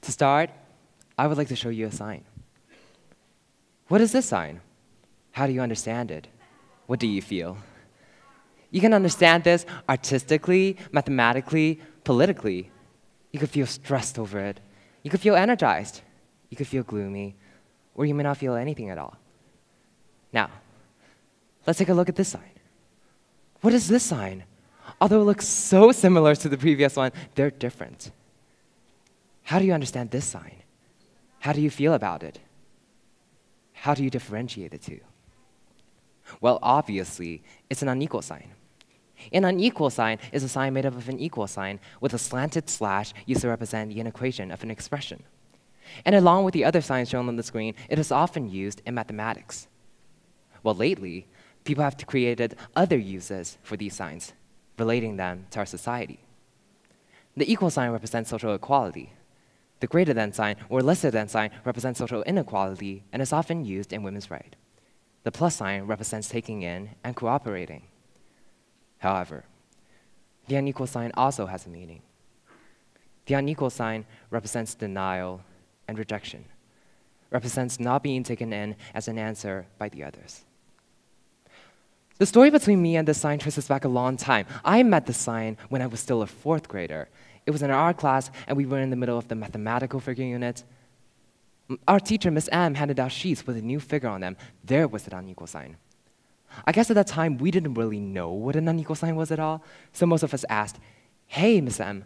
To start, I would like to show you a sign. What is this sign? How do you understand it? What do you feel? You can understand this artistically, mathematically, politically. You could feel stressed over it. You could feel energized. You could feel gloomy, or you may not feel anything at all. Now, let's take a look at this sign. What is this sign? Although it looks so similar to the previous one, they're different. How do you understand this sign? How do you feel about it? How do you differentiate the two? Well, obviously, it's an unequal sign. An unequal sign is a sign made up of an equal sign with a slanted slash used to represent the inequation of an expression. And along with the other signs shown on the screen, it is often used in mathematics. Well, lately, people have created other uses for these signs, relating them to our society. The equal sign represents social equality. The greater than sign or lesser than sign represents social inequality and is often used in women's rights. The plus sign represents taking in and cooperating. However, the unequal sign also has a meaning. The unequal sign represents denial and rejection, represents not being taken in as an answer by the others. The story between me and this sign traces back a long time. I met this sign when I was still a 4th grader. It was in our class, and we were in the middle of the mathematical figure unit. Our teacher, Miss M, handed out sheets with a new figure on them. There was an unequal sign. I guess at that time, we didn't really know what an unequal sign was at all, so most of us asked, "Hey, Miss M,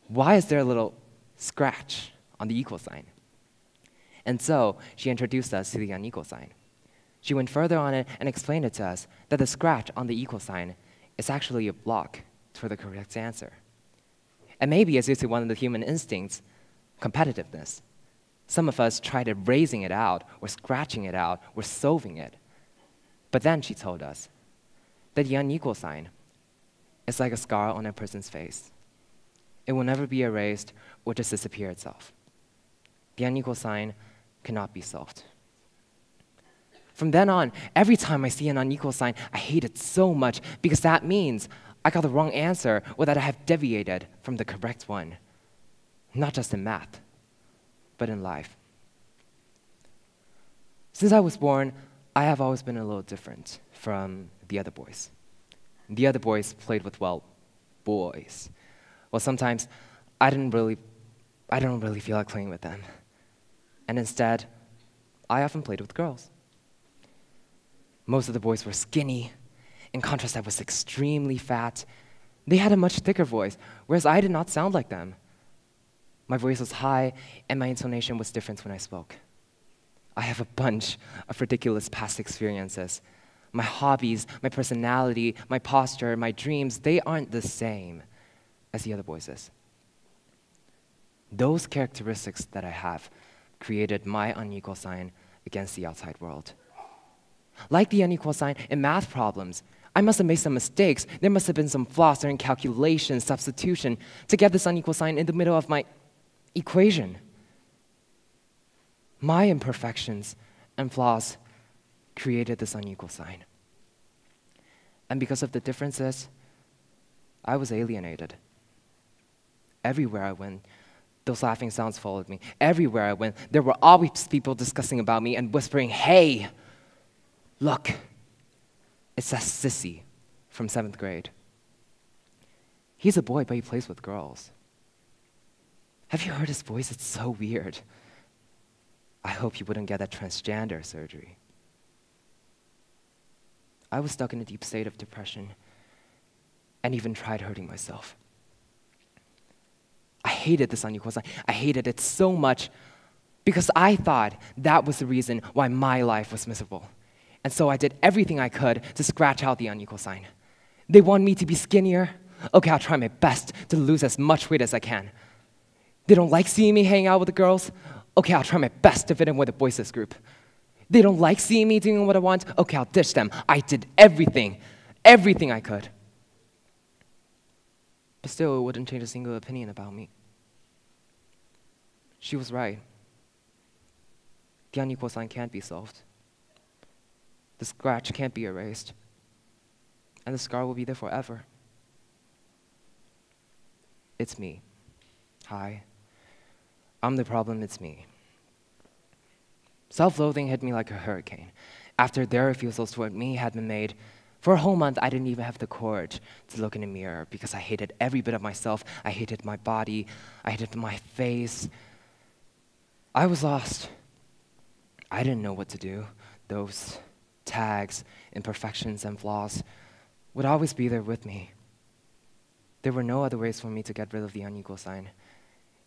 why is there a little scratch on the equal sign?" And so she introduced us to the unequal sign. She went further on it and explained it to us that the scratch on the equal sign is actually a block for the correct answer. And maybe it's due to one of the human instincts, competitiveness. Some of us tried erasing it out, or scratching it out, or solving it. But then she told us that the unequal sign is like a scar on a person's face. It will never be erased or just disappear itself. The unequal sign cannot be solved. From then on, every time I see an unequal sign, I hate it so much because that means I got the wrong answer or that I have deviated from the correct one. Not just in math, but in life. Since I was born, I have always been a little different from the other boys. The other boys played with, well, boys. Well, sometimes I don't really feel like playing with them. And instead, I often played with girls. Most of the boys were skinny. In contrast, I was extremely fat. They had a much thicker voice, whereas I did not sound like them. My voice was high, and my intonation was different when I spoke. I have a bunch of ridiculous past experiences. My hobbies, my personality, my posture, my dreams, they aren't the same as the other boys' is. Those characteristics that I have created my unequal sign against the outside world. Like the unequal sign in math problems, I must have made some mistakes. There must have been some flaws during calculation, substitution, to get this unequal sign in the middle of my equation. My imperfections and flaws created this unequal sign. And because of the differences, I was alienated. Everywhere I went, those laughing sounds followed me. Everywhere I went, there were always people discussing about me and whispering, "Hey, look, it's that sissy from 7th grade. He's a boy, but he plays with girls. Have you heard his voice? It's so weird. I hope you wouldn't get that transgender surgery." I was stuck in a deep state of depression and even tried hurting myself. I hated this unequal sign. I hated it so much because I thought that was the reason why my life was miserable. And so I did everything I could to scratch out the unequal sign. They want me to be skinnier. Okay, I'll try my best to lose as much weight as I can. They don't like seeing me hang out with the girls. Okay, I'll try my best to fit in with the boys' group. They don't like seeing me doing what I want. Okay, I'll ditch them. I did everything I could. But still, it wouldn't change a single opinion about me. She was right. The unequal sign can't be solved. The scratch can't be erased. And the scar will be there forever. It's me. Hi. I'm the problem, it's me. Self-loathing hit me like a hurricane. After their refusals toward me had been made, for a whole month, I didn't even have the courage to look in the mirror because I hated every bit of myself. I hated my body. I hated my face. I was lost. I didn't know what to do. Those tags, imperfections, and flaws would always be there with me. There were no other ways for me to get rid of the unequal sign.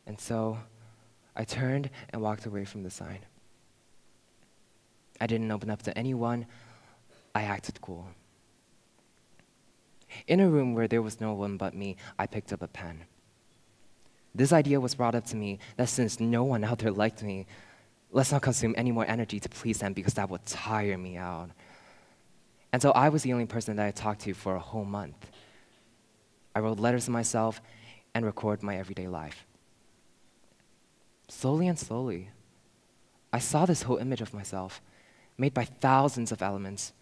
And so I turned and walked away from the sign. I didn't open up to anyone. I acted cool. In a room where there was no one but me, I picked up a pen. This idea was brought up to me that since no one out there liked me, let's not consume any more energy to please them because that would tire me out. And so I was the only person that I talked to for a whole month. I wrote letters to myself and recorded my everyday life. Slowly and slowly, I saw this whole image of myself, made by thousands of elements.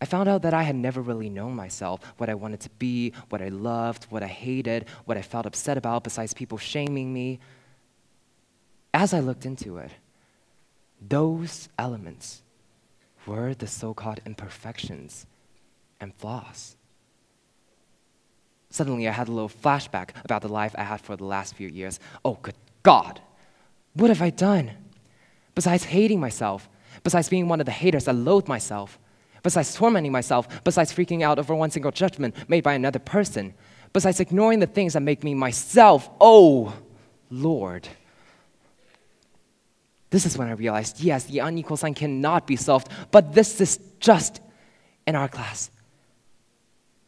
I found out that I had never really known myself, what I wanted to be, what I loved, what I hated, what I felt upset about besides people shaming me. As I looked into it, those elements were the so-called imperfections and flaws. Suddenly, I had a little flashback about the life I had for the last few years. Oh, good God, what have I done? Besides hating myself, besides being one of the haters that loathe myself, besides tormenting myself, besides freaking out over one single judgment made by another person, besides ignoring the things that make me myself, oh, Lord. This is when I realized, yes, the unequal sign cannot be solved, but this is just in our class.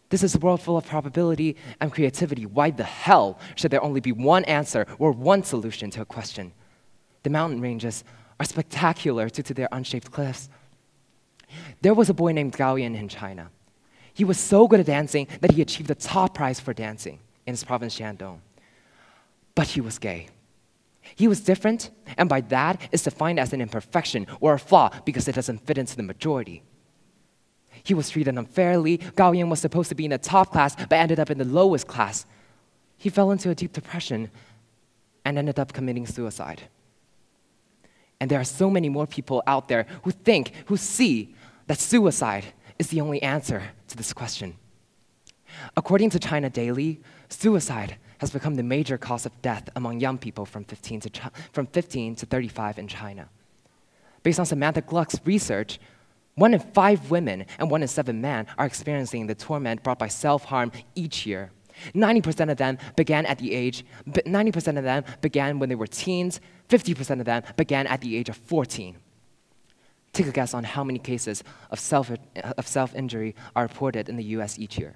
This is a world full of probability and creativity. Why the hell should there only be one answer or one solution to a question? The mountain ranges are spectacular due to their unshaped cliffs. There was a boy named Gao Yan in China. He was so good at dancing that he achieved the top prize for dancing in his province, Shandong. But he was gay. He was different, and by that is defined as an imperfection or a flaw because it doesn't fit into the majority. He was treated unfairly. Gao Yan was supposed to be in the top class, but ended up in the lowest class. He fell into a deep depression and ended up committing suicide. And there are so many more people out there who think, who see that suicide is the only answer to this question. According to China Daily, suicide has become the major cause of death among young people from 15 to 35 in China. Based on Samantha Gluck's research, 1 in 5 women and 1 in 7 men are experiencing the torment brought by self-harm each year. 90% of them began when they were teens, 50% of them began at the age of 14. Take a guess on how many cases of self-injury are reported in the US each year.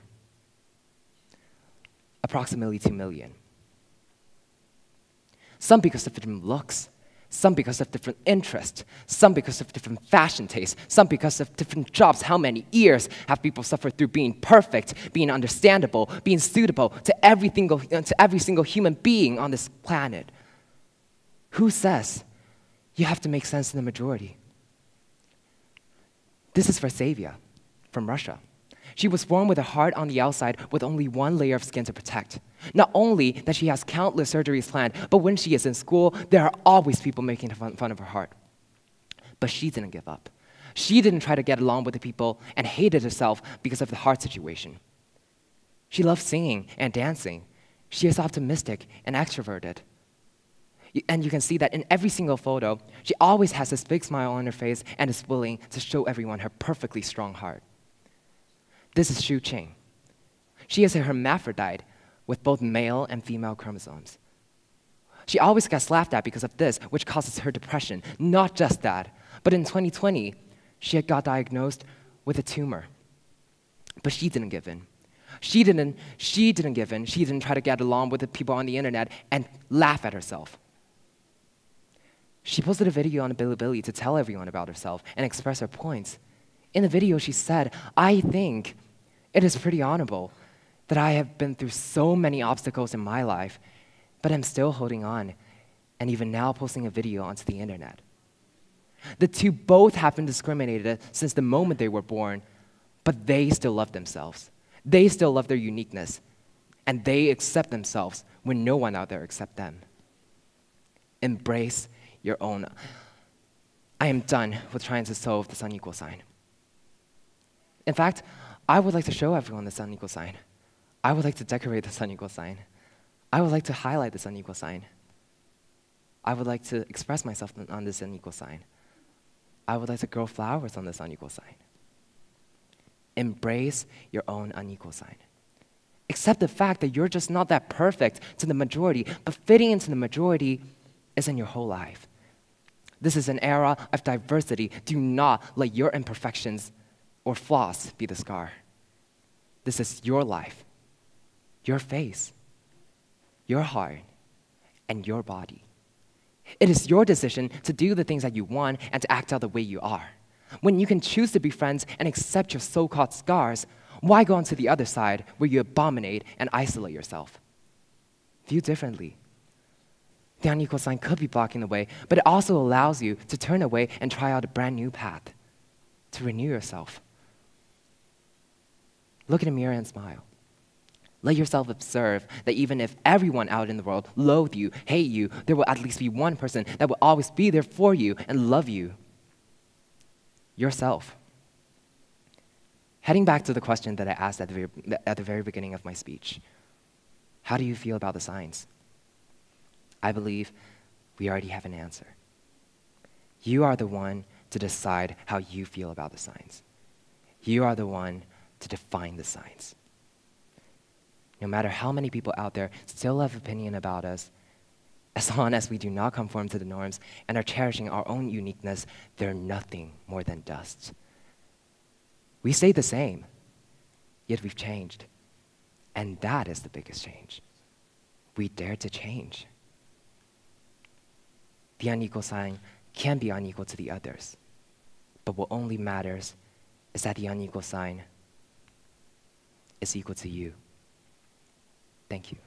Approximately 2 million. Some because of different looks, some because of different interests, some because of different fashion tastes, some because of different jobs. How many years have people suffered through being perfect, being understandable, being suitable to every single human being on this planet? Who says you have to make sense in the majority? This is for Savia from Russia. She was born with a heart on the outside with only one layer of skin to protect. Not only that she has countless surgeries planned, but when she is in school, there are always people making fun of her heart. But she didn't give up. She didn't try to get along with the people and hated herself because of the heart situation. She loves singing and dancing. She is optimistic and extroverted. And you can see that in every single photo, she always has this big smile on her face and is willing to show everyone her perfectly strong heart. This is Shu Qing. She is a hermaphrodite with both male and female chromosomes. She always gets laughed at because of this, which causes her depression. Not just that, but in 2020, she had got diagnosed with a tumor. But she didn't give in. She didn't give in. She didn't try to get along with the people on the internet and laugh at herself. She posted a video on Bilibili to tell everyone about herself and express her points. In the video, she said, "I think it is pretty honorable that I have been through so many obstacles in my life, but I'm still holding on, and even now posting a video onto the internet." The two both have been discriminated since the moment they were born, but they still love themselves. They still love their uniqueness, and they accept themselves when no one out there accepts them. Embrace your own. I am done with trying to solve this unequal sign. In fact, I would like to show everyone this unequal sign. I would like to decorate this unequal sign. I would like to highlight this unequal sign. I would like to express myself on this unequal sign. I would like to grow flowers on this unequal sign. Embrace your own unequal sign. Accept the fact that you're just not that perfect to the majority, but fitting into the majority isn't your whole life. This is an era of diversity. Do not let your imperfections or flaws be the scar. This is your life, your face, your heart, and your body. It is your decision to do the things that you want and to act out the way you are. When you can choose to be friends and accept your so-called scars, why go on to the other side where you abominate and isolate yourself? View differently. The unequal sign could be blocking the way, but it also allows you to turn away and try out a brand new path, to renew yourself. Look in the mirror and smile. Let yourself observe that even if everyone out in the world loathe you, hate you, there will at least be one person that will always be there for you and love you. Yourself. Heading back to the question that I asked at the very beginning of my speech, how do you feel about the signs? I believe we already have an answer. You are the one to decide how you feel about the signs. You are the one to define the signs. No matter how many people out there still have opinion about us, as long as we do not conform to the norms and are cherishing our own uniqueness, they're nothing more than dust. We stay the same, yet we've changed. And that is the biggest change. We dare to change. The unequal sign can be unequal to the others, but what only matters is that the unequal sign is equal to you. Thank you.